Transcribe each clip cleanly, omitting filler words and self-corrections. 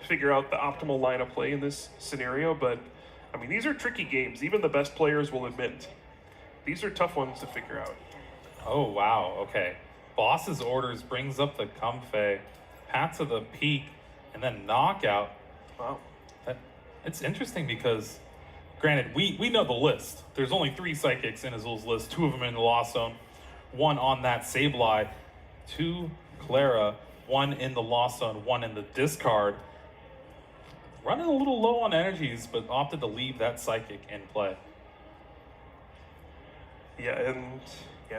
figure out the optimal line of play in this scenario, but I mean, these are tricky games. Even the best players will admit these are tough ones to figure out. Oh, wow. Okay. Boss's orders brings up the Comfey, Pat to the peak, and then knockout. Wow. It's interesting because, granted, we know the list. There's only 3 Psychics in Azul's list, 2 of them in the Lost Zone, 1 on that Sableye, 2 Clara, 1 in the Lost Zone, 1 in the discard. Running a little low on energies, but opted to leave that Psychic in play. Yeah, and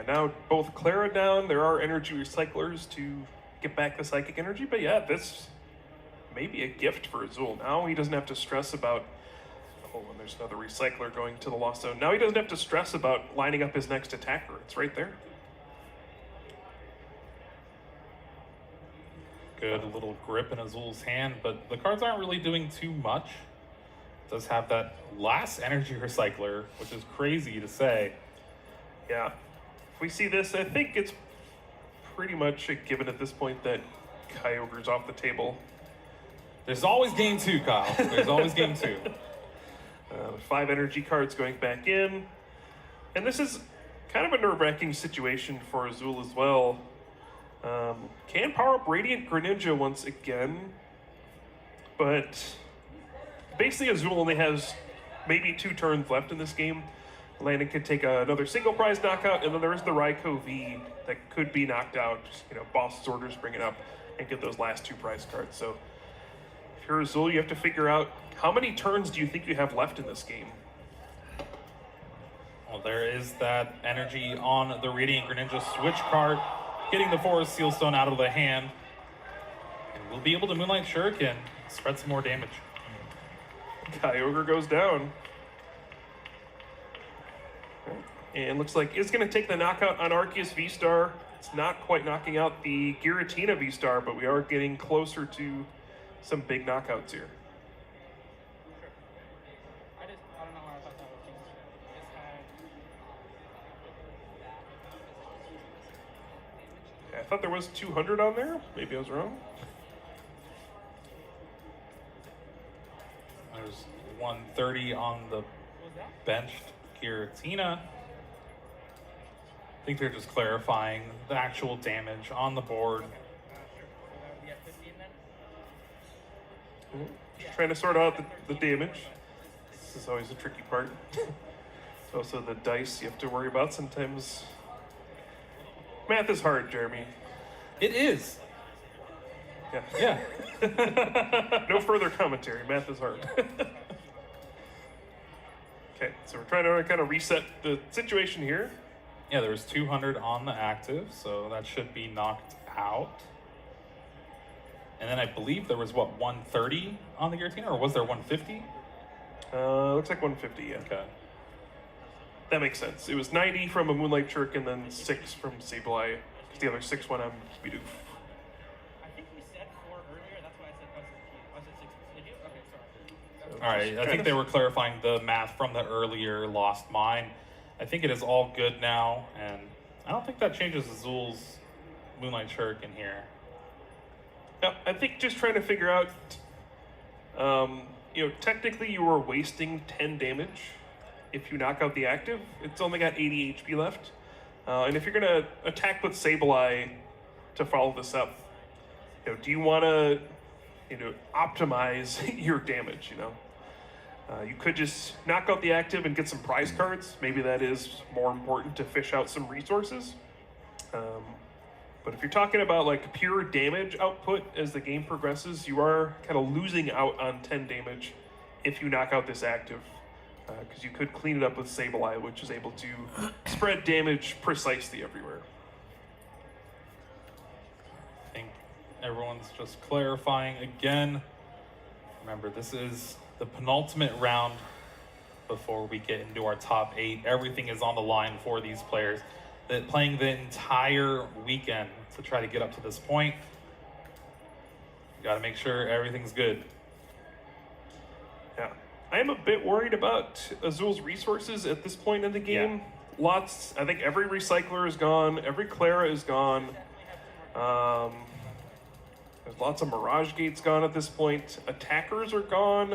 now both Clara down. There are energy recyclers to get back the psychic energy, but yeah, this may be a gift for Azul. Now he doesn't have to stress about, oh, and there's another recycler going to the Lost Zone. Now he doesn't have to stress about lining up his next attacker. It's right there. Good little grip in Azul's hand, but the cards aren't really doing too much. It does have that last energy recycler, which is crazy to say. Yeah. If we see this, I think it's pretty much a given at this point that Kyogre's off the table. There's always game 2, Kyle. There's always game 2. 5 energy cards going back in. And this is kind of a nerve-wracking situation for Azul as well. Can power up Radiant Greninja once again, but basically Azul only has maybe 2 turns left in this game. Landon could take another single prize knockout, and then there's the Raikou V that could be knocked out. You know, Boss's orders bring it up and get those last 2 prize cards. So if you're Azul, you have to figure out how many turns do you think you have left in this game? Well, there is that energy on the Radiant Greninja switch card, getting the Forest Seal Stone out of the hand. And we'll be able to Moonlight Shuriken, spread some more damage. Kyogre goes down. And looks like it's going to take the knockout on Arceus V-Star. It's not quite knocking out the Giratina V-Star, but we are getting closer to some big knockouts here. I don't know why I thought that was I thought there was 200 on there. Maybe I was wrong. There's 130 on the benched Giratina. I think they're just clarifying the actual damage on the board. Just trying to sort out the damage. This is always a tricky part. It's also the dice you have to worry about sometimes. Math is hard, Jeremy. It is. Yeah. Yeah. No further commentary. Math is hard. Okay, so we're trying to kind of reset the situation here. Yeah, there was 200 on the active, so that should be knocked out. And then I believe there was, what, 130 on the Giratina, or was there 150? Looks like 150, yeah. Okay. That makes sense. It was 90 from a Moonlight Shuriken and then 6 from Sableye. The other 6 went on Bidoof. I think we said 4 earlier, that's why I said 6. Did you? Okay, sorry. All right, I think they were clarifying the math from the earlier Lost Mine. I think it is all good now, and I don't think that changes Azul's Moonlight Shuriken here. Yeah, I think just trying to figure out, technically you were wasting 10 damage if you knock out the active. It's only got 80 HP left. And if you're going to attack with Sableye to follow this up, do you want to, optimize your damage, You could just knock out the active and get some prize cards. Maybe that is more important to fish out some resources. But if you're talking about like pure damage output as the game progresses, you are kind of losing out on 10 damage if you knock out this active. Because you could clean it up with Sableye, which is able to spread damage precisely everywhere. I think everyone's just clarifying again. Remember, this is the penultimate round before we get into our top 8. Everything is on the line for these players. That playing the entire weekend to try to get up to this point. You got to make sure everything's good. Yeah. I am a bit worried about Azul's resources at this point in the game. Yeah. I think every recycler is gone, every Clara is gone. There's lots of Mirage Gates gone at this point. Attackers are gone.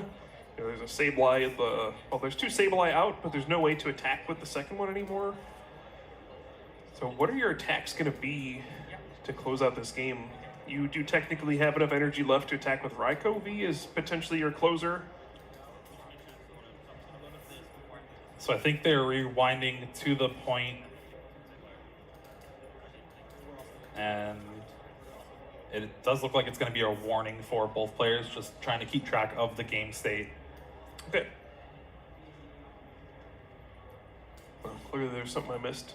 You know, there's a Sableye at the... Well, there's 2 Sableye out, but there's no way to attack with the second one anymore. So what are your attacks going to be to close out this game? You do technically have enough energy left to attack with Raikou V as potentially your closer. So I think they're rewinding to the point, and it does look like it's going to be a warning for both players, just trying to keep track of the game state. Okay. Well, clearly there's something I missed.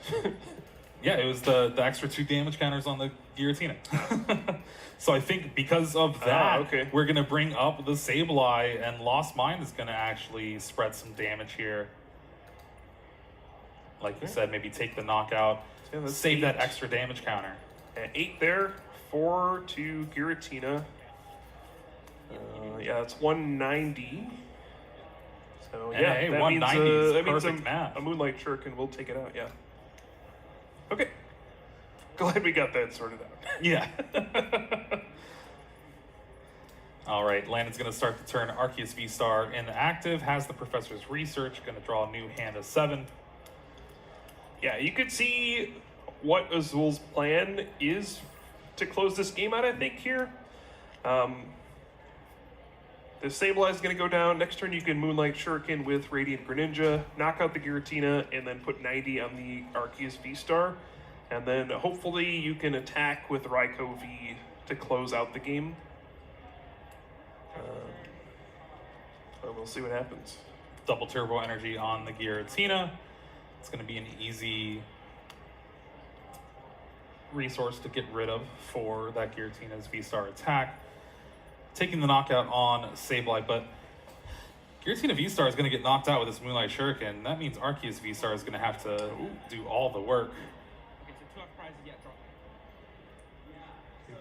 Yeah, it was the extra 2 damage counters on the Giratina. So I think because of that, okay. We're going to bring up the Sableye, and Lost Mind is going to actually spread some damage here. Like you said, maybe take the knockout, save 8. that extra damage counter. 8 there, 4 to Giratina. Yeah, that's 190. So And yeah, hey, that 190 means, is that means perfect math. a Moonlight Shuriken will take it out, yeah. Okay. Glad we got that sorted out. Yeah. All right, Landon's going to start the turn. Arceus V-Star in the active, has the Professor's Research, going to draw a new hand of 7. Yeah, you could see what Azul's plan is to close this game out, I think, here. The Sableye is going to go down. Next turn, you can Moonlight Shuriken with Radiant Greninja, knock out the Giratina, and then put 90 on the Arceus V-Star. And then hopefully you can attack with Raikou V to close out the game. And we'll see what happens. Double Turbo Energy on the Giratina. It's going to be an easy resource to get rid of for that Giratina's V-Star attack. Taking the knockout on Sableye, but Giratina V-Star is going to get knocked out with this Moonlight Shuriken. That means Arceus V-Star is going to have to do all the work. Okay, so 2 up prizes yet drop.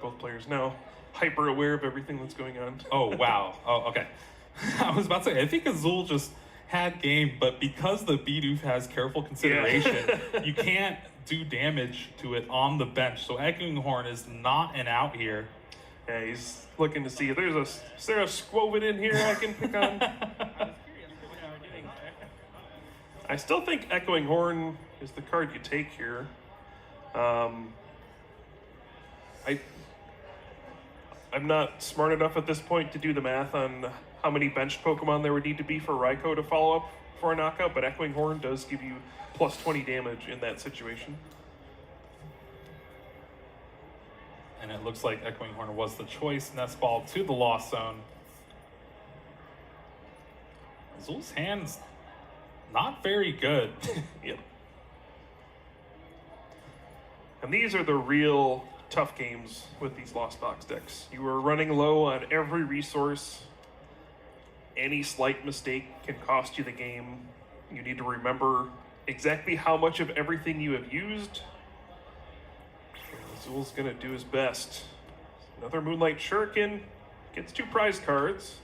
Both players now hyper aware of everything that's going on. Oh, wow. Oh, okay. I was about to say, I think Azul just had game, but because the Bidoof has careful consideration, you can't do damage to it on the bench. So Echoing Horn is not an out here. Yeah, he's looking to see if there's is there a Squovid in here I can pick on. I was curious what you were doing. I still think Echoing Horn is the card you take here. I'm not smart enough at this point to do the math on how many benched Pokemon there would need to be for Raikou to follow up for a knockout, but Echoing Horn does give you plus 20 damage in that situation. And it looks like Echoing Horn was the choice. Nest Ball to the Lost Zone. Azul's hand's not very good. Yep. And these are the real tough games with these Lost Box decks. You are running low on every resource. Any slight mistake can cost you the game. You need to remember exactly how much of everything you have used. Azul's gonna do his best. Another Moonlight Shuriken gets 2 prize cards.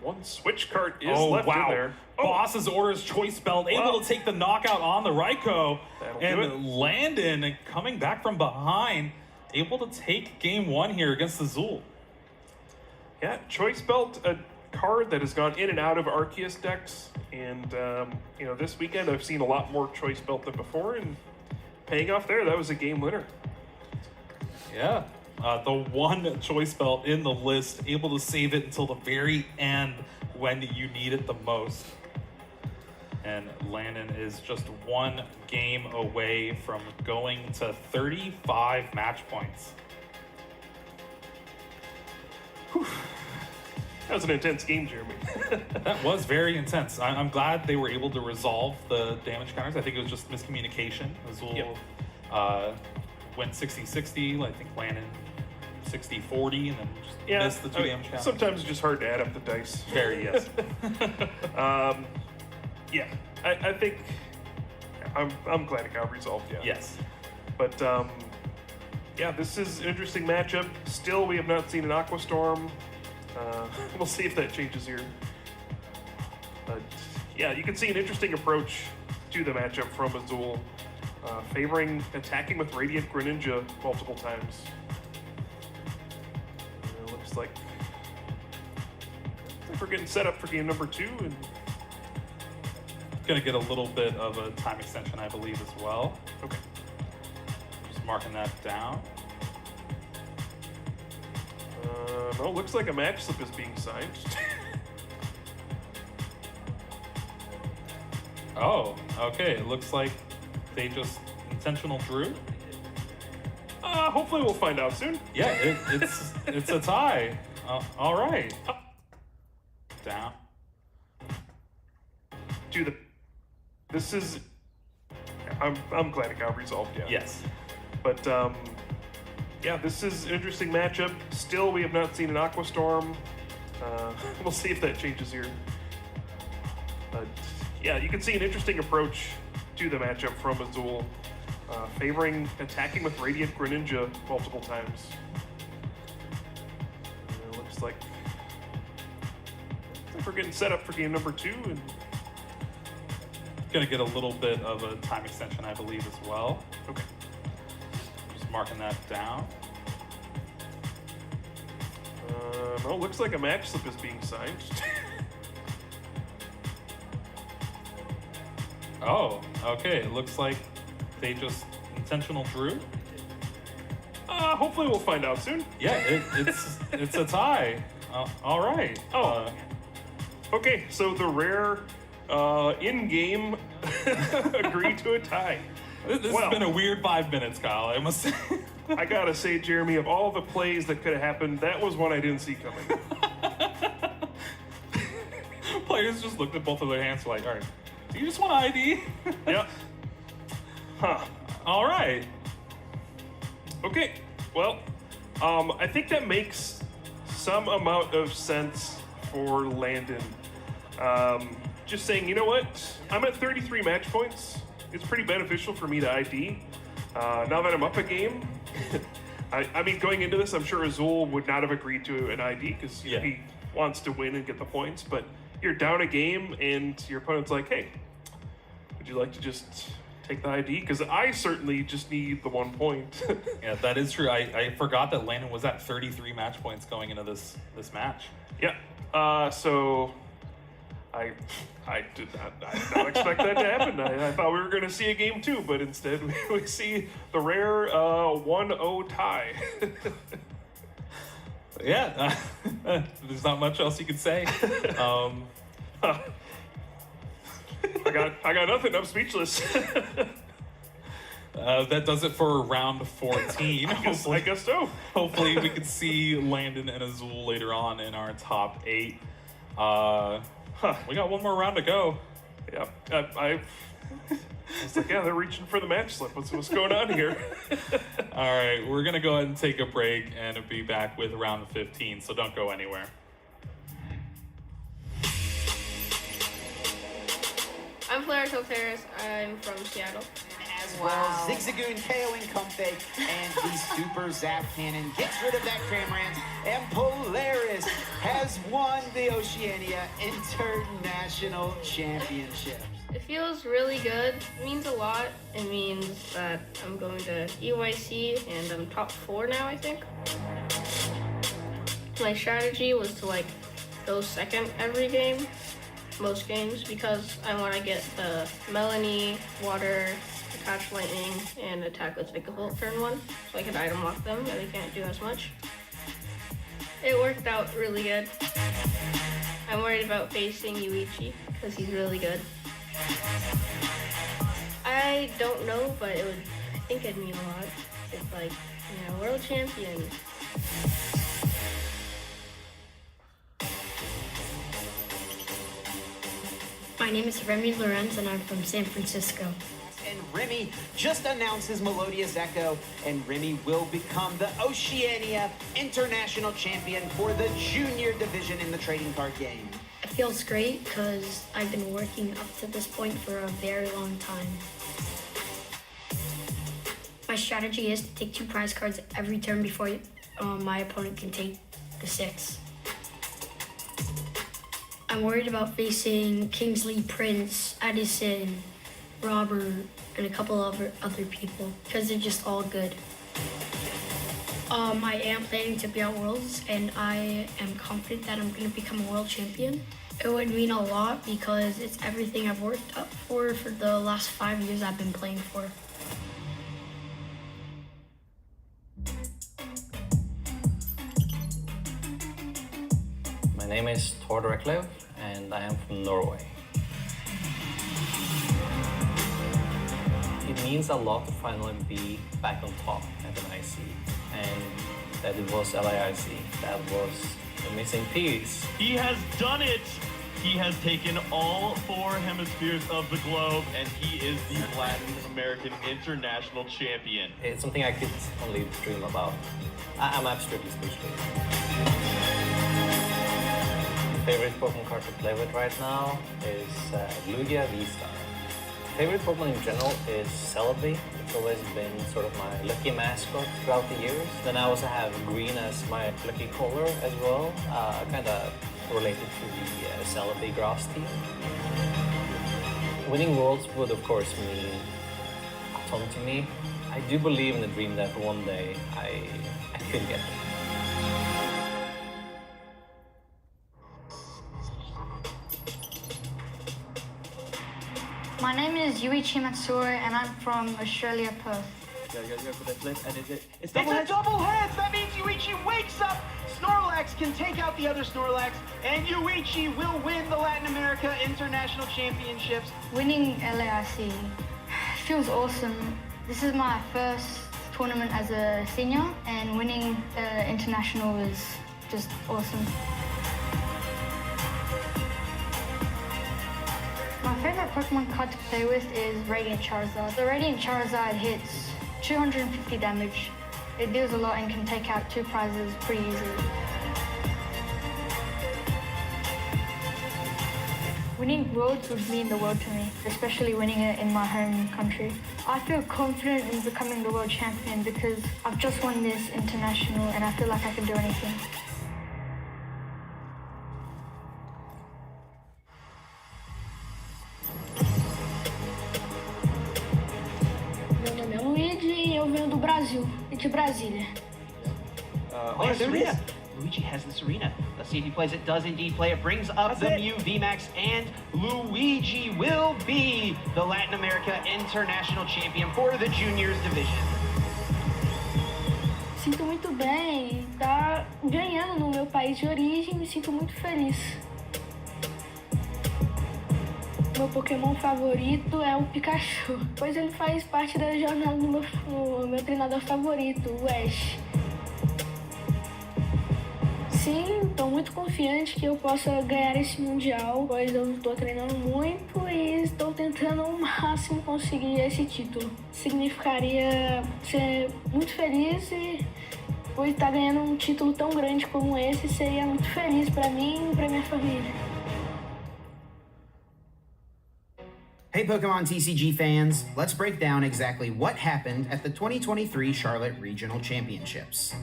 1 switch card is left in there. Boss's Orders Choice Belt, able to take the knockout on the Raikou. That'll do And it. Landon coming back from behind, able to take game 1 here against Azul. Yeah, Choice Belt, a card that has gone in and out of Arceus decks. And, you know, this weekend I've seen a lot more Choice Belt than before, and paying off there, that was a game winner. Yeah, the 1 Choice Belt in the list, able to save it until the very end when you need it the most. And Landon is just 1 game away from going to 35 match points. Whew. That was an intense game, Jeremy. That was very intense. I'm glad they were able to resolve the damage counters. I think it was just miscommunication. Azul went 60-60. I think Landon 60-40, and then just missed the 2 damage counters. Sometimes it's just hard to add up the dice. Very, yes. Yeah, I think I'm glad it got resolved. Yeah. Yes. But yeah, this is an interesting matchup. Still, we have not seen an Aqua Storm. We'll see if that changes here. But yeah, you can see an interesting approach to the matchup from Azul, favoring attacking with Radiant Greninja multiple times. think we're getting set up for game number 2, and Gonna get a little bit of a time extension, I believe, as well. okay. Just marking that down. No, looks like a match slip is being signed. Oh, okay. It looks like they just intentional drew. Hopefully we'll find out soon. Yeah, it's a tie. All right. Down. This is. I'm glad it got resolved. Yeah. Yes. But yeah, this is an interesting matchup. Still, we have not seen an Aqua Storm. We'll see if that changes here. But yeah, you can see an interesting approach to the matchup from Azul, favoring attacking with Radiant Greninja multiple times. It looks like we're getting set up for game number 2, and Gonna get a little bit of a time extension, I believe, as well. okay. Just marking that down. No, looks like a match slip is being signed. Oh, okay. It looks like they just intentional drew. Hopefully we'll find out soon. Yeah, it's a tie. All right. Okay, so the rare in-game agree to a tie. This Well, has been a weird 5 minutes, Kyle. I must say. I gotta say, Jeremy, of all the plays that could have happened, that was one I didn't see coming. Players just looked at both of their hands like, all right, do you just want ID? Yep. Huh. All right. Okay. Well, I think that makes some amount of sense for Landon. Just saying, you know what? I'm at 33 match points. It's pretty beneficial for me to ID. Now that I'm up a game, I mean, going into this, I'm sure Azul would not have agreed to an ID because he wants to win and get the points. But you're down a game, and your opponent's like, "Hey, would you like to just take the ID?" Because I certainly just need the 1 point. Yeah, that is true. I forgot that Landon was at 33 match points going into this match. Yeah. So I did not expect that to happen. I thought we were going to see a game 2, but instead we see the rare 1-0 tie. Yeah, there's not much else you could say. I got nothing. I'm speechless. That does it for round 14. I guess so. Hopefully we can see Landon and Azul later on in our top 8. We got one more round to go. Yeah, I was like, yeah, they're reaching for the match slip. What's going on here? All right, we're gonna go ahead and take a break and be back with round 15. So don't go anywhere. I'm Claire Toteris. I'm from Seattle. As well, Zigzagoon KOing Comfey and the Super Zap Cannon gets rid of that Cramorant, and Polaris has won the Oceania International Championship. It feels really good. It means a lot. It means that I'm going to EYC and I'm top 4 now, I think. My strategy was to go second every game, most games, because I want to get the Melanie, Water, Catch Lightning, and attack with Vigavolt turn 1, so I can item lock them, and they can't do as much. It worked out really good. I'm worried about facing Yuichi, because he's really good. I don't know, but I think it'd mean a lot. It's world champion. My name is Remy Lorenz and I'm from San Francisco. And Remy just announces Melodious Echo, and Remy will become the Oceania International Champion for the junior division in the trading card game. It feels great because I've been working up to this point for a very long time. My strategy is to take 2 prize cards every turn before my opponent can take the 6. I'm worried about facing Kingsley, Prince, Edison, Robert, and a couple of other people because they're just all good. I am planning to be at Worlds, and I am confident that I'm going to become a world champion. It would mean a lot because it's everything I've worked up for the last 5 years I've been playing for. My name is Tord Reklev, and I am from Norway. It means a lot to finally be back on top at an IC, and that it was LAIC. That was the missing piece. He has done it! He has taken all 4 hemispheres of the globe, and he is the Latin American International Champion. It's something I could only dream about. I'm absolutely speechless. My favorite Pokemon card to play with right now is Lugia V-Star. Favorite Pokemon in general is Celebi. It's always been sort of my lucky mascot throughout the years. Then I also have green as my lucky color as well, kind of related to the Celebi grass team. Winning Worlds would of course mean a ton to me. I do believe in the dream that one day I could get it. My name is Yuichi Matsuri, and I'm from Australia, Perth. Go for the flip, and it's It's a double head! That means Yuichi wakes up! Snorlax can take out the other Snorlax, and Yuichi will win the Latin America International Championships. Winning LAIC feels awesome. This is my first tournament as a senior, and winning international is just awesome. My favorite Pokemon card to play with is Radiant Charizard. The Radiant Charizard hits 250 damage. It deals a lot and can take out 2 prizes pretty easily. Winning Worlds would mean the world to me, especially winning it in my home country. I feel confident in becoming the world champion because I've just won this international and I feel like I can do anything. Meu nome é Luigi e eu venho do Brasil, de Brasília. Oh, there it is. Luigi has the Serena. Let's see if he plays it. Does indeed play it. Brings up the Mew VMAX, and Luigi will be the Latin America International Champion for the Juniors Division. Sinto muito bem, tá ganhando no meu país de origem, me sinto muito feliz. Meu Pokémon favorito é o Pikachu, pois ele faz parte da jornada do meu treinador favorito, o Ash. Sim, estou muito confiante que eu possa ganhar esse Mundial, pois eu estou treinando muito e estou tentando ao máximo conseguir esse título. Significaria ser muito feliz e por estar ganhando um título tão grande como esse, seria muito feliz para mim e para minha família. Hey Pokemon TCG fans, let's break down exactly what happened at the 2023 Charlotte Regional Championships.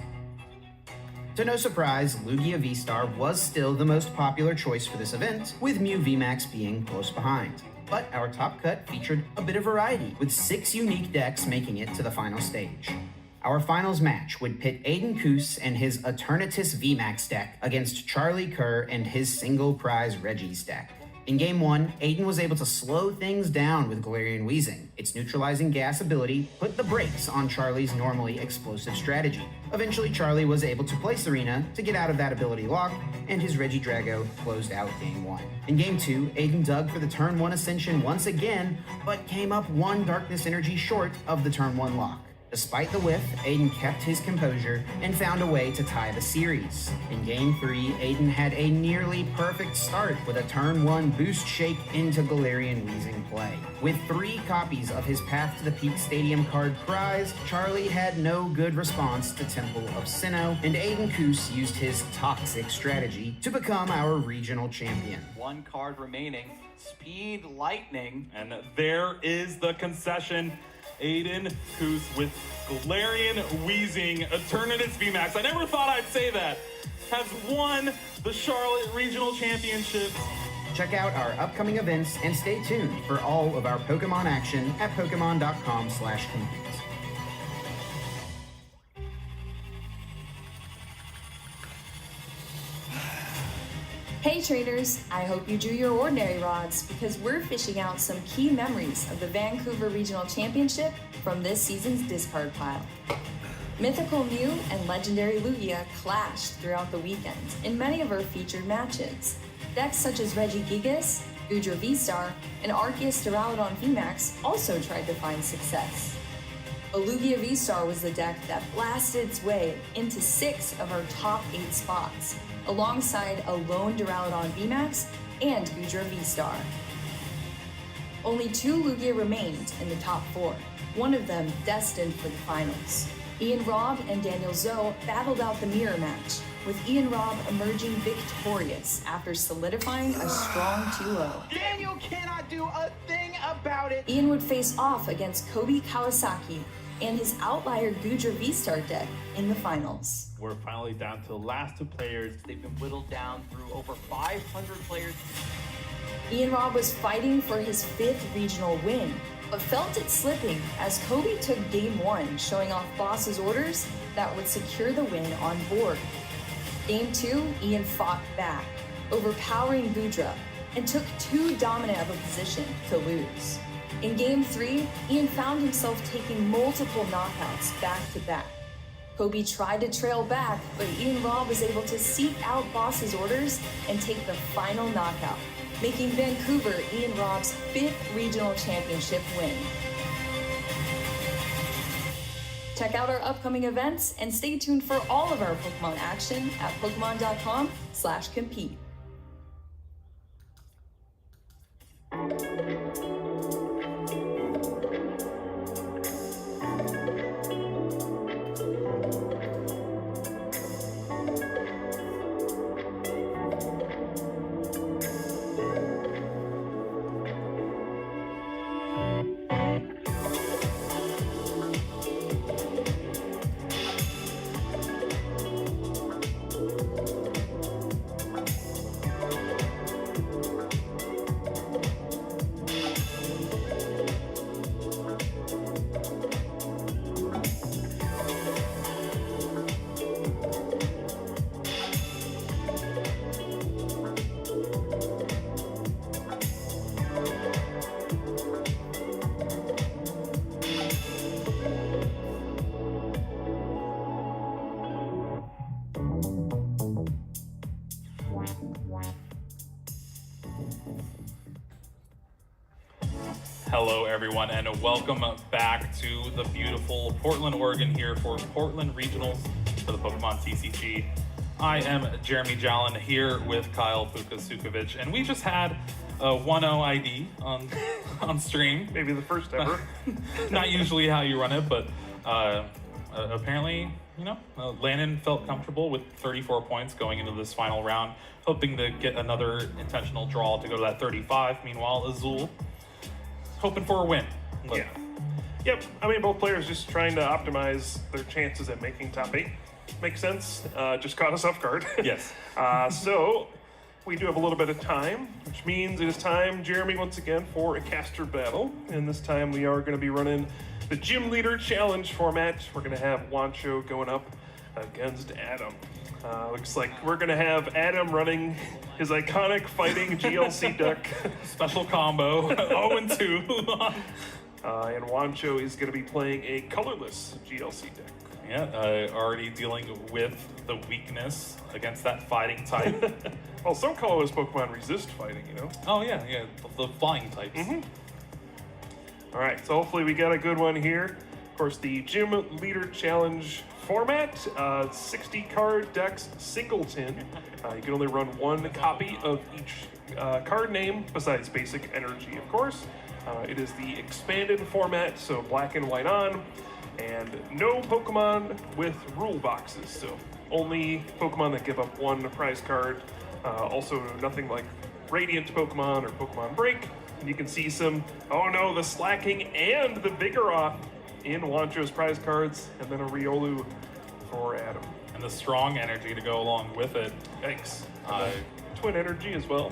To no surprise, Lugia V-Star was still the most popular choice for this event, with Mew VMAX being close behind. But our top cut featured a bit of variety, with 6 unique decks making it to the final stage. Our finals match would pit Aiden Koos and his Eternatus VMAX deck against Charlie Kerr and his single prize Reggie's deck. In Game 1, Aiden was able to slow things down with Galarian Weezing. Its neutralizing gas ability put the brakes on Charlie's normally explosive strategy. Eventually, Charlie was able to play Serena to get out of that ability lock, and his Regidrago closed out Game 1. In Game 2, Aiden dug for the Turn 1 Ascension once again, but came up 1 Darkness Energy short of the Turn 1 lock. Despite the whiff, Aiden kept his composure and found a way to tie the series. In Game 3, Aiden had a nearly perfect start with a Turn 1 Boost Shake into Galarian Weezing play. With 3 copies of his Path to the Peak Stadium card prized, Charlie had no good response to Temple of Sinnoh, and Aiden Koos used his Toxic strategy to become our regional champion. 1 card remaining, Speed Lightning. And there is the concession. Aiden Koos with Galarian Weezing, Eternatus VMAX. I never thought I'd say that. Has won the Charlotte Regional Championships. Check out our upcoming events and stay tuned for all of our Pokemon action at Pokemon.com/compete. Hey traders, I hope you drew your ordinary rods because we're fishing out some key memories of the Vancouver Regional Championship from this season's discard pile. Mythical Mew and Legendary Lugia clashed throughout the weekend in many of our featured matches. Decks such as Regigigas, Goodra V-Star, and Arceus Duraludon VMAX also tried to find success. A Lugia V-Star was the deck that blasted its way into 6 of our top 8 spots, alongside a lone Duraludon VMAX and Goodra V-Star. Only 2 Lugia remained in the top 4, one of them destined for the finals. Ian Robb and Daniel Zoe battled out the mirror match, with Ian Robb emerging victorious after solidifying a strong 2-0. Daniel cannot do a thing about it. Ian would face off against Kobe Kawasaki and his outlier Goodra V-Star deck in the finals. We're finally down to the last 2 players. They've been whittled down through over 500 players. Ian Robb was fighting for his 5th regional win, but felt it slipping as Kobe took game 1, showing off boss's orders that would secure the win on board. Game 2, Ian fought back, overpowering Goodra, and took too dominant of a position to lose. In Game 3, Ian found himself taking multiple knockouts back to back. Kobe tried to trail back, but Ian Robb was able to seek out boss's orders and take the final knockout, making Vancouver Ian Robb's 5th regional championship win. Check out our upcoming events and stay tuned for all of our Pokemon action at pokemon.com/compete. Hello everyone and welcome back to the beautiful Portland, Oregon here for Portland Regionals for the Pokemon TCG. I am Jeremy Jallin here with Kyle Pukasukovic, and we just had a 1-0 ID on stream. Maybe the first ever. Not usually how you run it, but apparently, you know, Landon felt comfortable with 34 points going into this final round, hoping to get another intentional draw to go to that 35. Meanwhile, Azul hoping for a win. Yeah. Yep. I mean, both players just trying to optimize their chances at making top 8. Makes sense. Just caught us off guard. Yes. So we do have a little bit of time, which means it is time, Jeremy, once again, for a caster battle. And this time we are going to be running the Gym Leader Challenge format. We're going to have Wancho going up against Adam. Looks like we're going to have Adam running his iconic fighting GLC deck. Special combo, 0-2. And Wancho is going to be playing a colorless GLC deck. Yeah, already dealing with the weakness against that fighting type. Well, some colorless Pokemon resist fighting, you know? Oh yeah, the flying types. Mm-hmm. All right, so hopefully we got a good one here. Of course, the Gym Leader Challenge format, 60 card decks singleton. You can only run 1 copy of each card name, besides basic energy, of course. It is the expanded format, so black and white on, and no Pokemon with rule boxes, so only Pokemon that give up 1 prize card. Also, nothing like Radiant Pokemon or Pokemon Break. And you can see some, oh no, the Slacking and the Vigoroth in Wancho's prize cards, and then a Riolu for Adam. And the strong energy to go along with it. Yikes. Twin energy as well.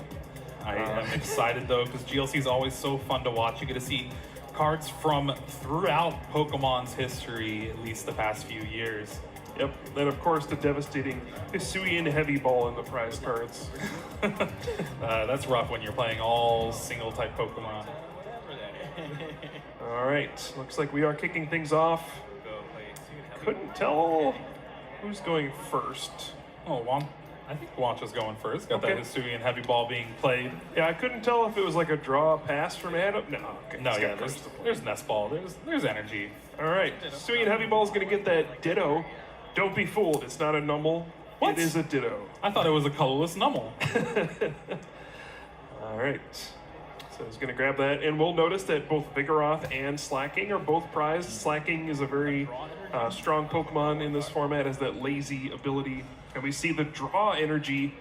I am excited though, because GLC is always so fun to watch. You get to see cards from throughout Pokemon's history, at least the past few years. Yep, then of course the devastating Hisuian Heavy Ball in the prize cards. That's rough when you're playing all single type Pokemon. All right, looks like we are kicking things off. Couldn't tell who's going first. Oh, I think Wancha's going first. Got Okay. that Hisuian Heavy Ball being played. Yeah, I couldn't tell if it was like a draw pass from Adam. No, okay, No, he's yeah, got there's, first to play. there's Nest Ball. There's energy. All right, Hisuian Heavy Ball is going to get that Ditto. Don't be fooled, it's not a Numble. What? It is a Ditto. I thought it was a colorless Numble. All right. So he's going to grab that. And we'll notice that both Vigoroth and Slacking are both prized. Slacking is a very strong Pokemon in this format, has that lazy ability. And we see the draw energy.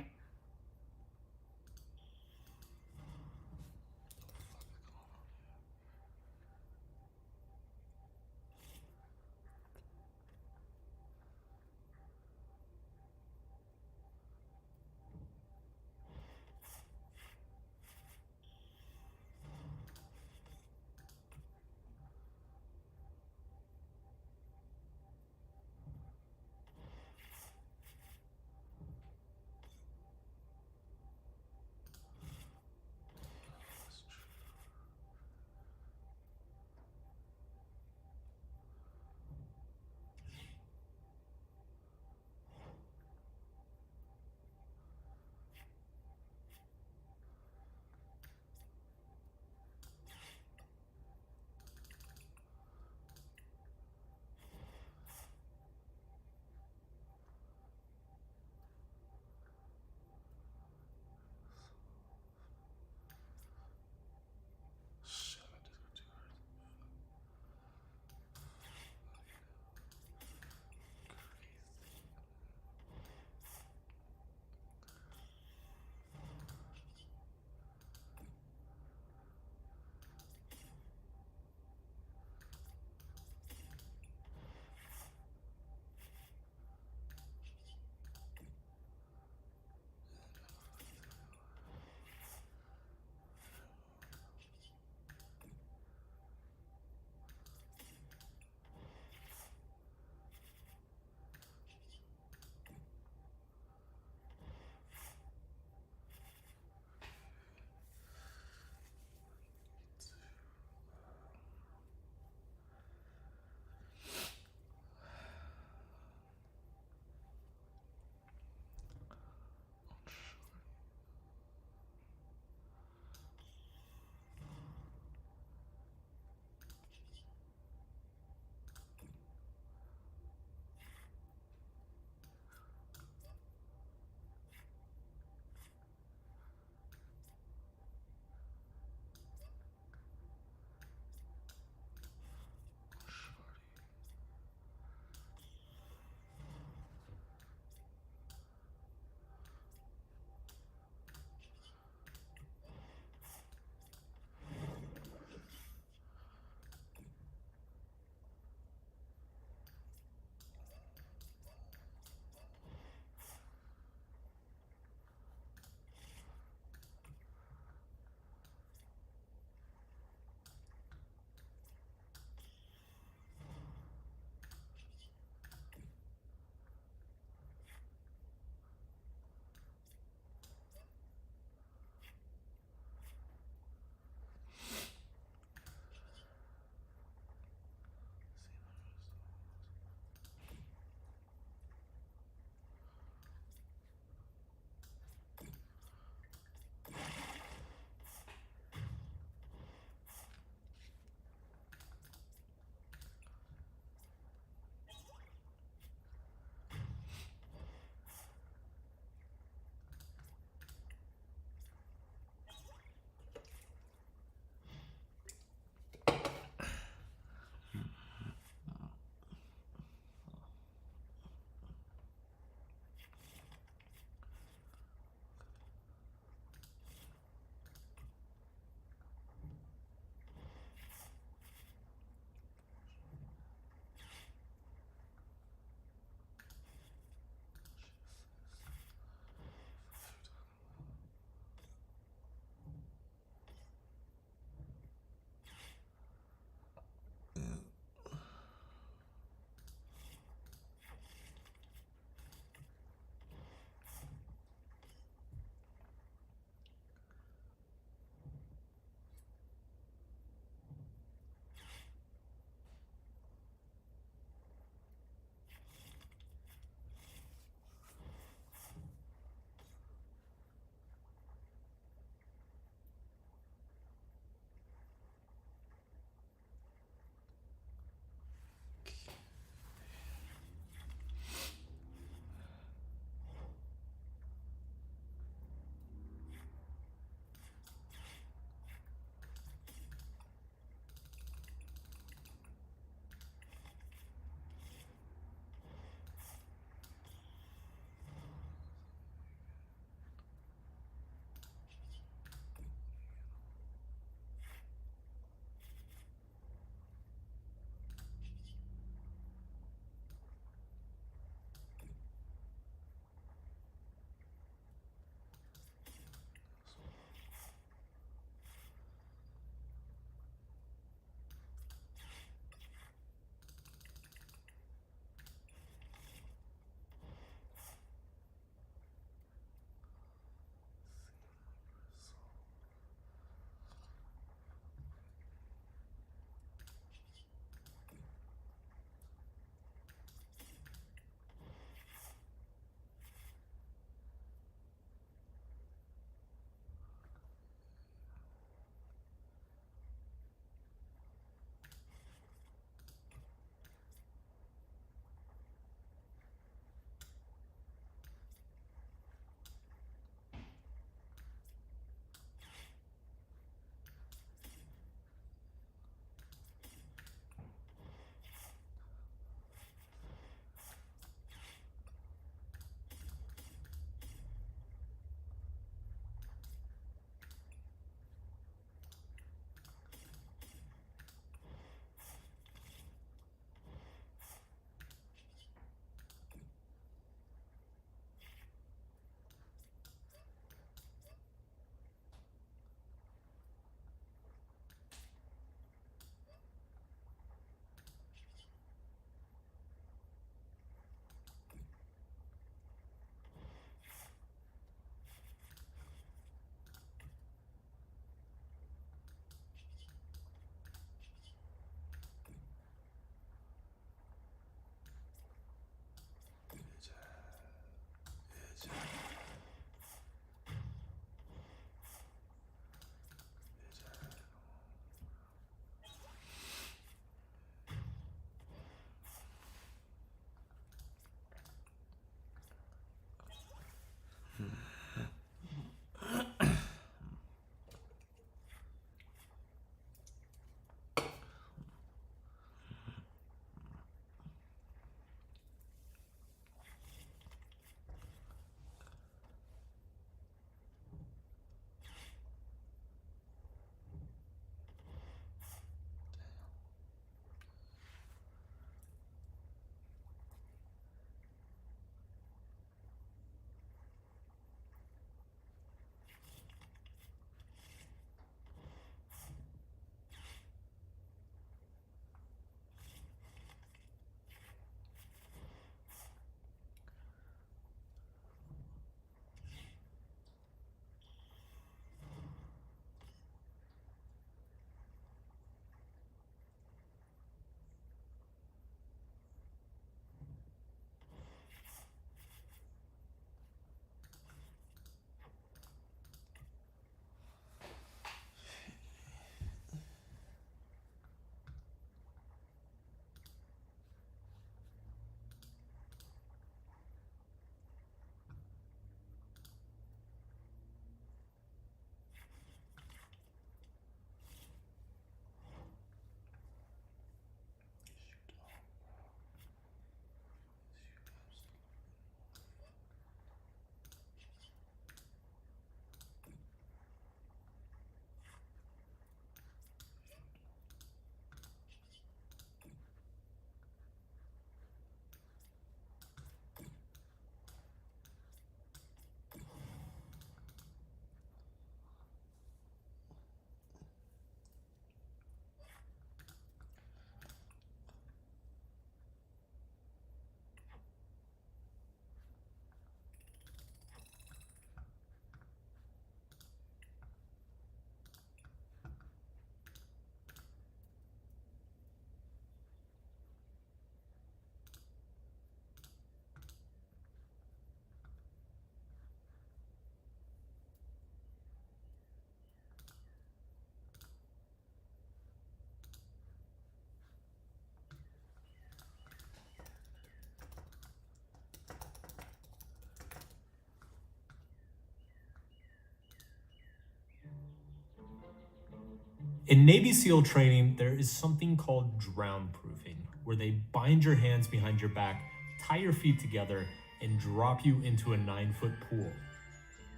In Navy SEAL training, there is something called drown proofing, where they bind your hands behind your back, tie your feet together, and drop you into a 9-foot pool.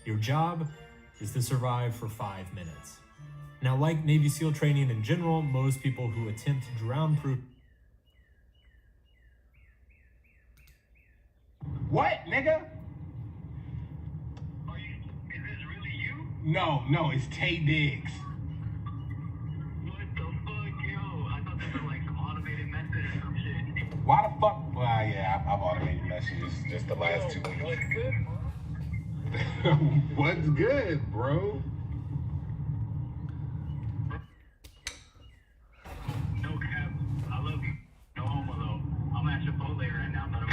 Your job is to survive for 5 minutes. Now, like Navy SEAL training in general, most people who attempt to drown proof. What, nigga? Is this really you? No, it's Tay Diggs. What the fuck, yo? I thought this was like some automated message or some shit. Why the fuck? Well, yeah, I've automated messages just the last 2 weeks. What's good, bro? What's good, bro? No cap. I love you. No homo, though. I'm at Chipotle right now, but I'm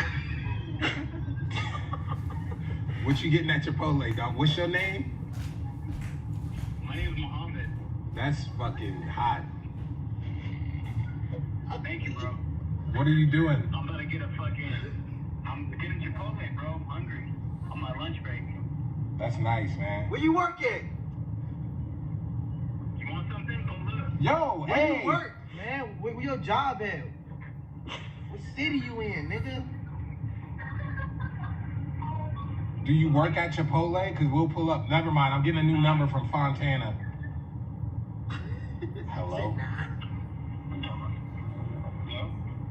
What you getting at Chipotle, dog? What's your name? My name is Mohammed. That's fucking hot. Oh, thank you, bro. What are you doing? I'm about to get I'm getting Chipotle, bro. I'm hungry. On my lunch break. That's nice, man. Where you work at? You want something? Go look. Yo, Where hey. you work, man? Where your job at? What city you in, nigga? Do you work at Chipotle? Because we'll pull up. Never mind. I'm getting a new number from Fontana. Hello?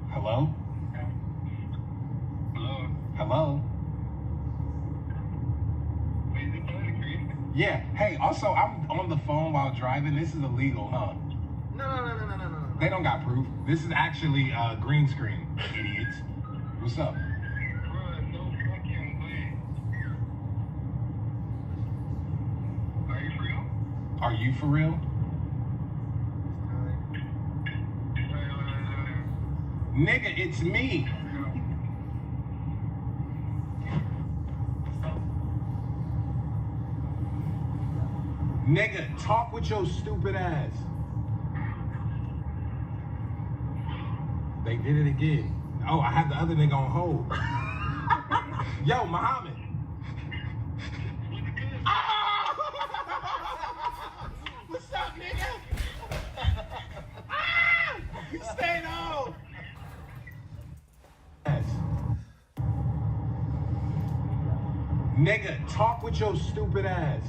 Hello? Hello? Hello? Yeah. Hey, also, I'm on the phone while driving. This is illegal, huh? No. They don't got proof. This is actually green screen, idiots. What's up? Are you for real? Nigga, it's me. Nigga, talk with your stupid ass. They did it again. Oh, I have the other nigga on hold. Yo, Muhammad. What's up, nigga? You stayed on. Nigga, talk with your stupid ass.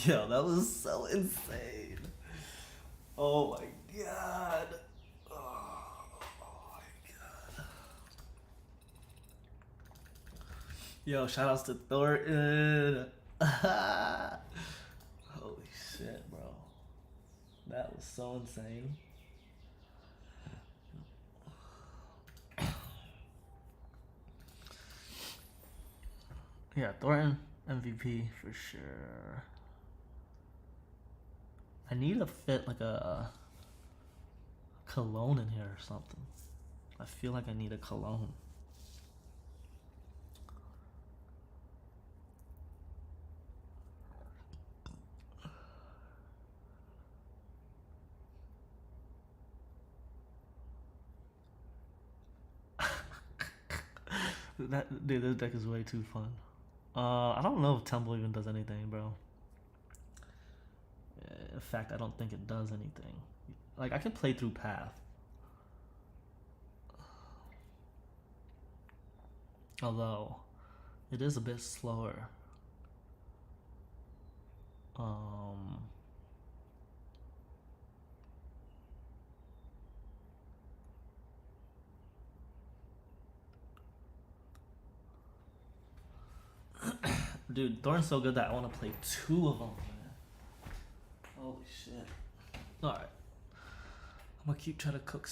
Yo, that was so insane. Oh my god. Oh my god. Yo, shoutouts to Thornton. Holy shit, bro. That was so insane. Yeah, Thornton MVP for sure. I need to fit like a cologne in here or something. I feel like I need a cologne. Dude, this deck is way too fun. I don't know if Temple even does anything, bro. In fact, I don't think it does anything. Like, I can play through Path. Although, it is a bit slower. Dude, Thorn's so good that I want to play 2 of them, man. Holy shit. Alright. I'm gonna keep trying to cook some.